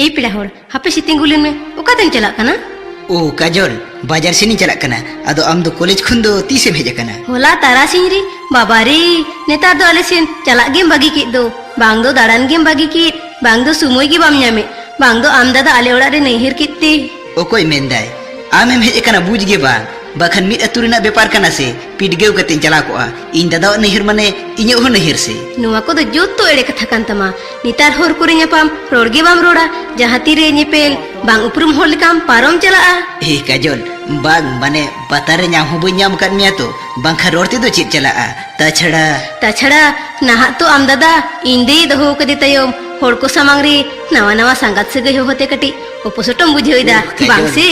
ए पिड़ा होड़ हापे सितिंग गुलिन में ओका दिन चला कना ओ काजल बाजार से नहीं चला कना अदो आम दो कॉलेज खुन दो तीसे भेजा कना होला तारा सिंगरी बाबा रे नेतार दो आले सेन चला गेम बागी की दो बांग दो दाड़ान गेम बागी की बांग दो सुमोय की बाम ᱧᱟᱢᱮ बांग दो आम दादा आले ओड़ा रे नैहिर कित्ती ओकोय मेंदाय आम एम हेज कना बुझ गे बा बाखन मिद अतु रेना बेपार कना से पिटगेव कते चला कोआ इन दादा नैहिर माने इᱧ हो नैहिर से नुवा को दो जोतो एड़े कथा कान तमा नितार होर कुरे ᱧᱟᱯᱟᱢ रोड गे बाम रोड़ा जहां तीरे ᱧᱮᱯᱮᱞ बांग उपरुम होर लेकाम पारम चला ए काजल बांग माने बातारे ᱧᱟᱢ हो बई ᱧᱟᱢ कान मिया तो बांखा रोड ते दो चेत चला ताछड़ा नाहा तो आम दादा इन दे दो कदे तयम होड़ को सामांग रे नवा नवा संगात से गयो होते कटी ओपोसटम बुझेइदा बांग से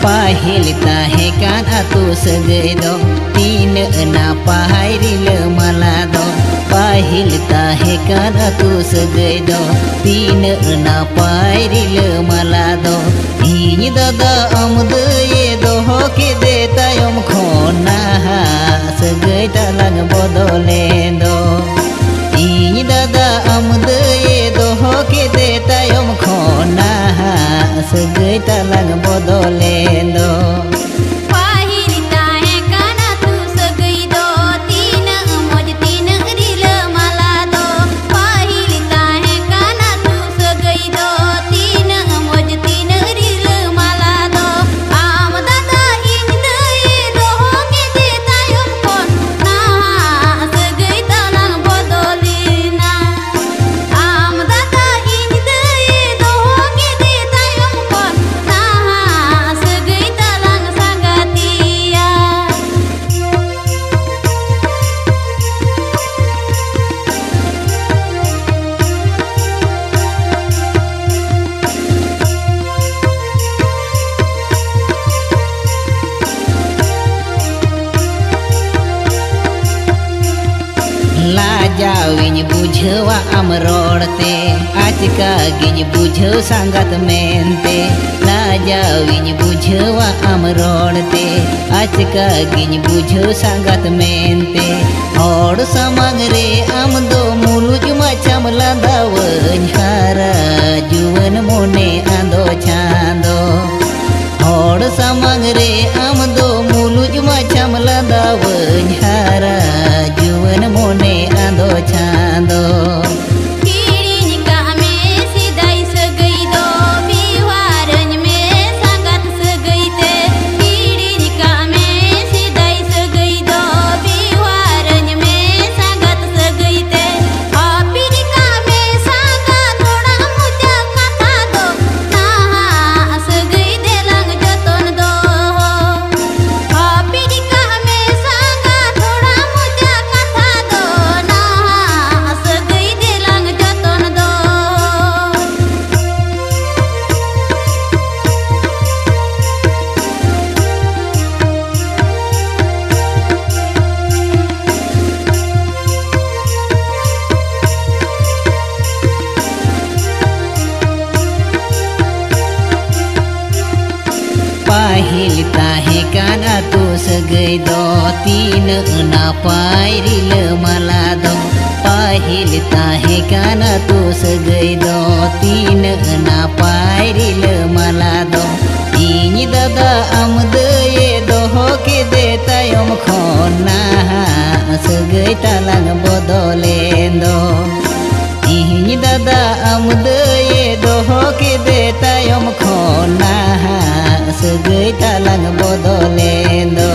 पाहिल ताहे कान आतु सगै दो तीन ना पाहाय रिल मला दो पाहिल ताहे कान आतु सगै दो तीन ना पाहाय रिल मला दो इñ दादा आमदये दोहो केदे तायम खोना सगै तालांग बदले दो इñ दादा आमदये दोहो केदे तायम खोना सगै तालांग बदले दो लाजाविñ बुझवा आम रोड़ते आचका गिñ बुझव सांगत मेनते लाजाविñ बुझवा आम रोड़ते आचका गिñ बुझव सांगत मेनते होड़ समांग रे आम दो मुलुज माचाम लांदावñ हारा जुवन मोने आंदो छांदो होड़ समांग रे आम दो मुलुज माचाम लांदावñ हारा जुवन मोने आंदो छांदो पाहिल ताहे कान आतु सगै दो तीन ना पाय रिल मला दो पाहिल ताहे कान आतु सगै दो तीन ना पाय रिल मला दो इñ दादा आमदये दोहो केदे तायम खोना सगै तालांग बदले दो इñ दादा आमदये दोहो केदे तायम खोना सगै तालांग बदले दो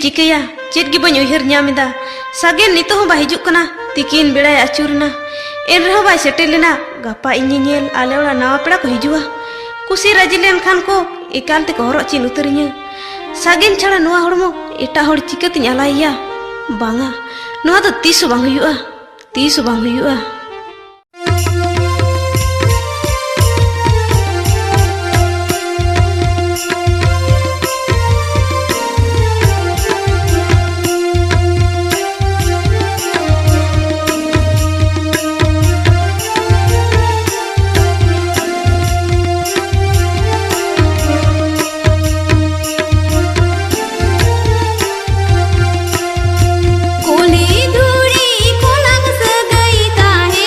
चिकया चेत गे बन उहर नामेदा सागेन नितो हो बाय हिजुक कना तिकिन बेड़ाय आचुरना एन रहा बाय सेटे लेना गापा इन्नी नेल आले ओड़ा नावा पेड़ा को हिजुआ कुसी राजी लेन खान को एकाल ते को हरो चिन उतरिया सागेन छाड़ा नुआ हड़मो एटा हड़ चिकतिन आलाइया बांगा नुआ तो तीसो बांग हुयुआ कोली धुरी कोलांग सगई ताहे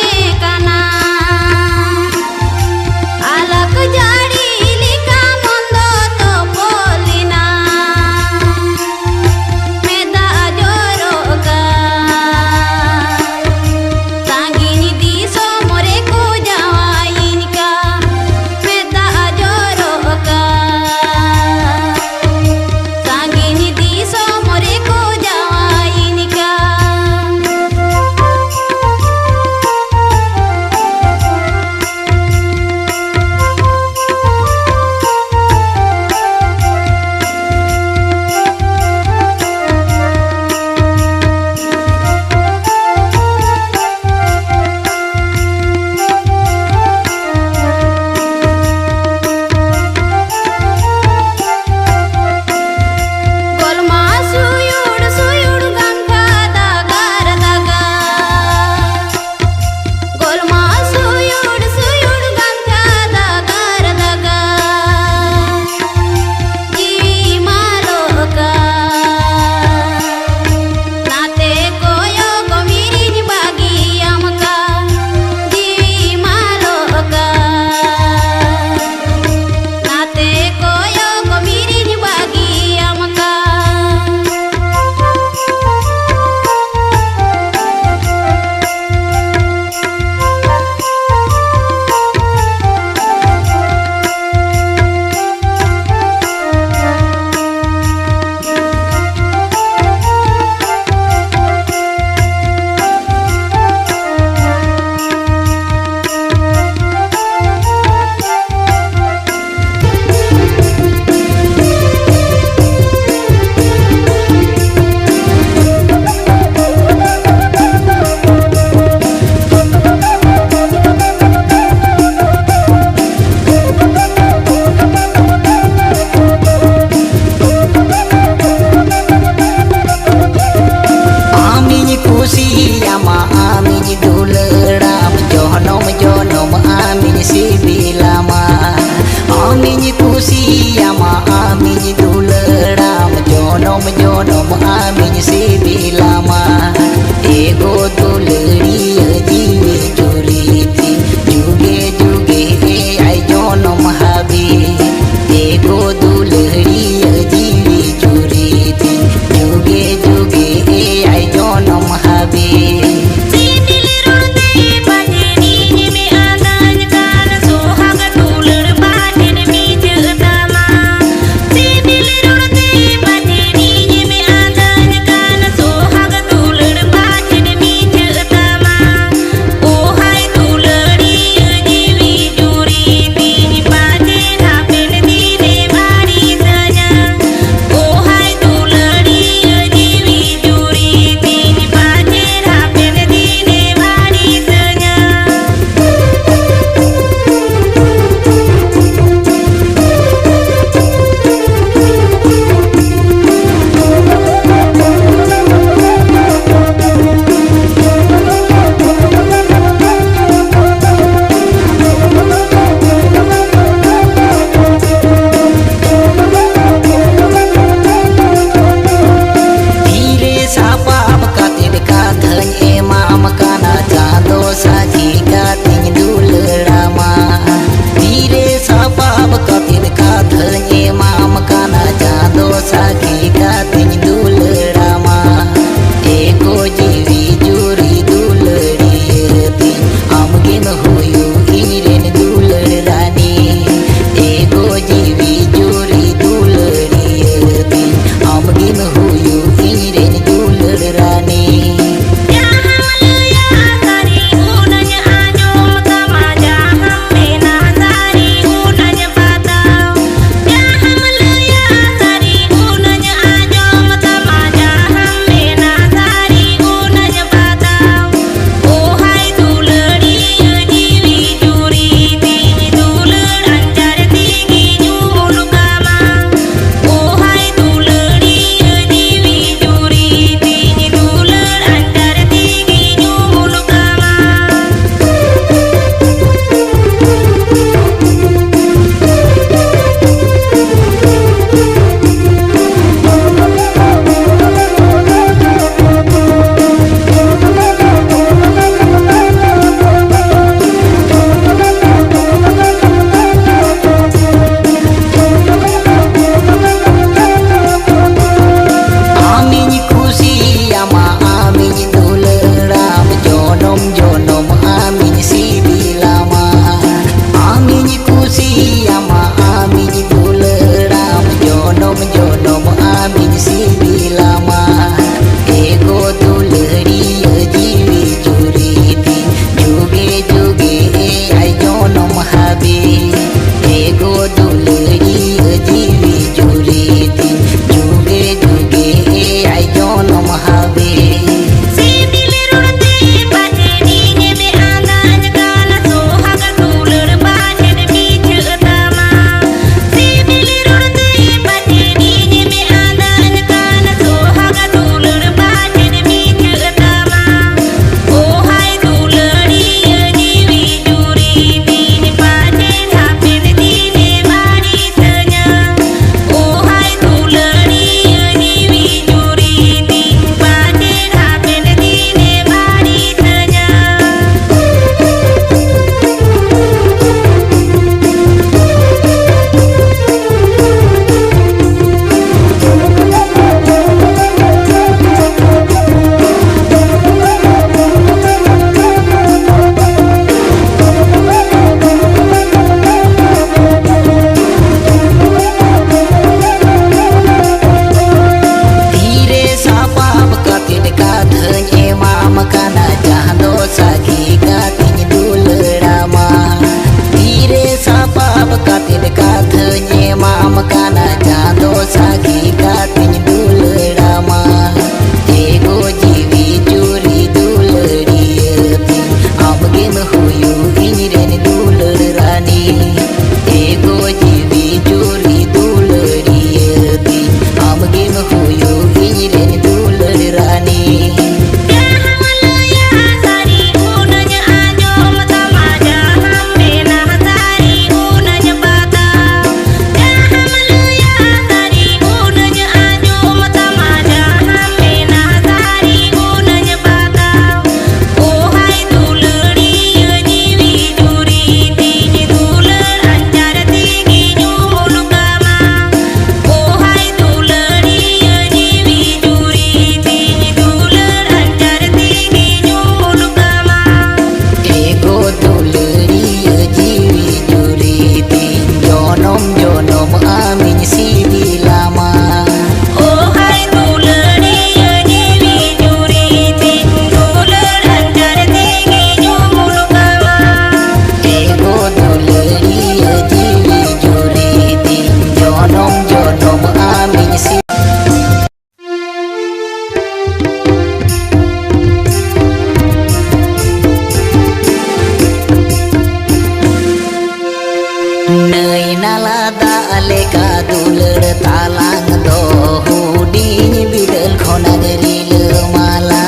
nalada leka dulur talang do huding bidel khonagri lemala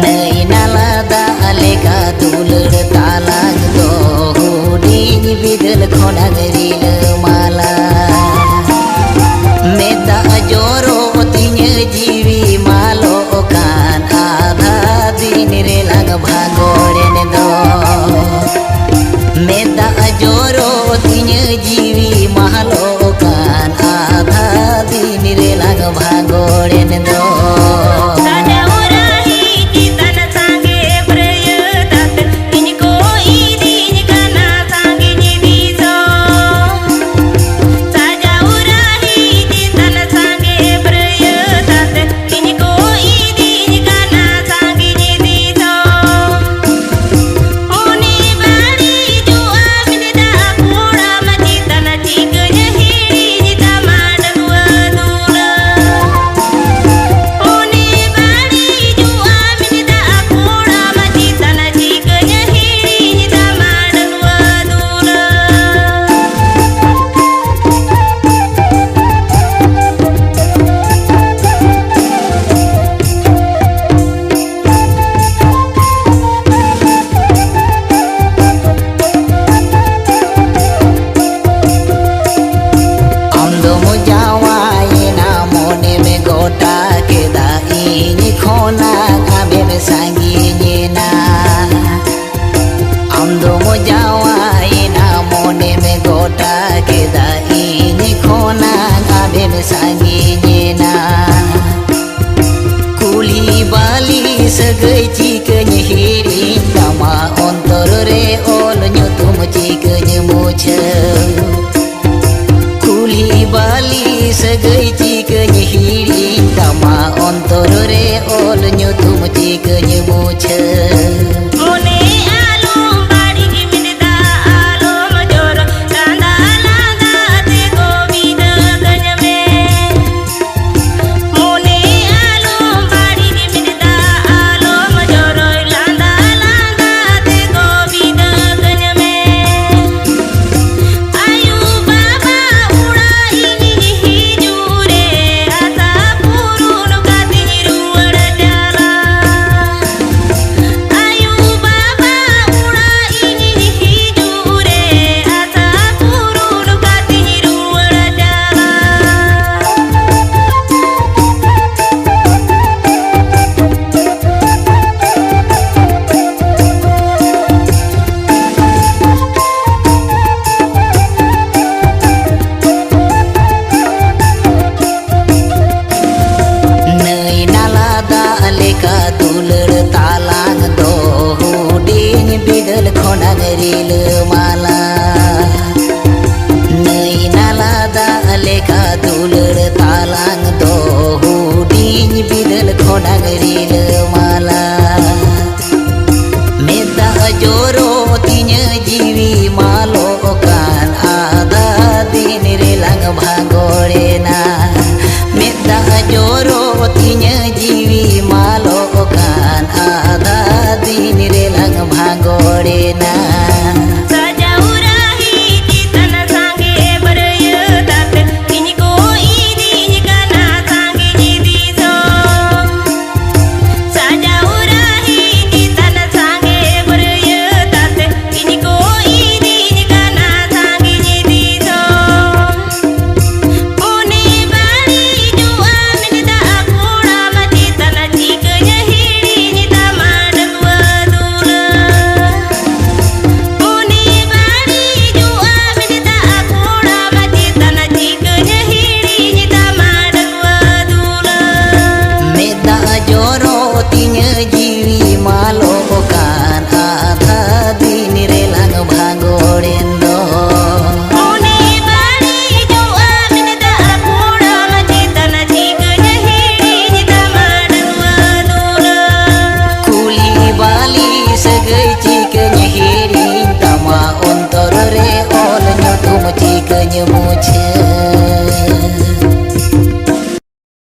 nei nalada leka dulur talang do huding bidel khonagri lemala meta joro tinya jiwi malo kan adha din re lag bhagoren do meta joro tinya jiwi malo kan adha din re lag bhagoren do sagai cikanya hiring nama ontor re ol nyutum cikanya mucha kuli bali sagai cikanya hiring nama ontor re ol nyutum cikanya mucha